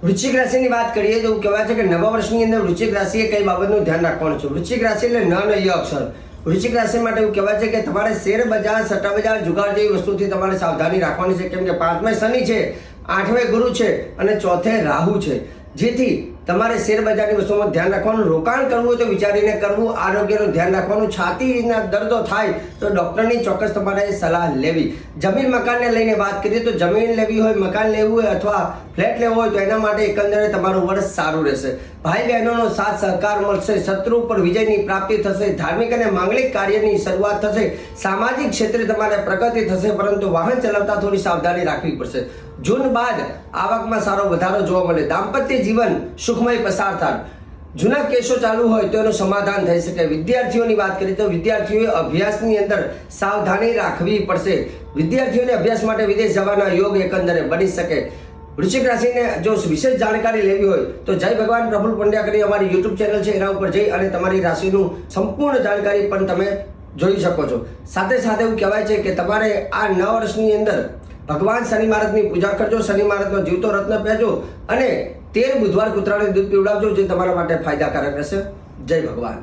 વૃશ્ચિક રાશિની વાત કરીએ તો કહેવાય છે કે નવા વર્ષની અંદર વૃશ્ચિક રાશિએ કઈ બાબતનું ધ્યાન રાખવાનું છે। વૃશ્ચિક રાશિ એટલે ન અને ય અક્ષર। વૃશ્ચિક રાશિ માટે એવું કહેવાય છે કે તમારે શેર બજાર, સટ્ટા બજાર, જુગાર જેવી વસ્તુથી તમારે સાવધાની રાખવાની છે, કેમ કે 5મે શનિ છે, 8મે ગુરુ છે અને 4થે રાહુ છે, જેથી તમારે શેર બજારની વસ્તુમાં ધ્યાન રાખવાનું। રોકાણ કરવું હોય તો વિચારીને કરવું। આરોગ્યનું ધ્યાન રાખવાનું। છાતીના દર્દો થાય તો ડૉક્ટરની ચોક્કસ તમારે સલાહ લેવી। જમીન મકાનને લઈને વાત કરીએ તો જમીન લેવી હોય, મકાન લેવું હોય અથવા ફ્લેટ લેવો હોય તો એના માટે એકંદરે તમારું વર્ષ સારું રહેશે। ભાઈ બહેનોનો સાથ સહકાર મળશે। શત્રુ પર વિજયની પ્રાપ્તિ થશે। ધાર્મિક અને માંગલિક કાર્યની શરૂઆત થશે। સામાજિક ક્ષેત્રે તમારે પ્રગતિ થશે, પરંતુ વાહન ચલાવતા થોડી સાવધાની રાખવી પડશે। જૂન બાદ આવકમાં સારો વધારો જોવા મળે। દાંપત્ય જીવન સુખમય પસાર થાય। જૂના કેસો ચાલુ હોય તો એનું સમાધાન થઈ શકે। વિદ્યાર્થીઓની વાત કરીએ તો વિદ્યાર્થીઓએ અભ્યાસની અંદર સાવધાની રાખવી પડશે। વિદ્યાર્થીઓને અભ્યાસ માટે વિદેશ જવાના યોગ એકંદરે બની શકે। વૃશ્ચિક રાશિને જો વિશેષ જાણકારી લેવી હોય તો જય ભગવાન પ્રફુલ્લ પંડ્યા કરી અમારી યુટ્યુબ ચેનલ છે, એના ઉપર જઈ અને તમારી રાશિનું સંપૂર્ણ જાણકારી પણ તમે જોઈ શકો છો। સાથે સાથે એવું કહેવાય છે કે તમારે આ નવા વર્ષની અંદર ભગવાન શનિ મહારાજની પૂજા કરજો। શનિ મહારાજનો જીવતો રત્ન પહેરજો અને 13 બુધવાર કૂતરાને દૂધ પીવડાવજો, જે તમારા માટે ફાયદાકારક રહેશે। જય ભગવાન।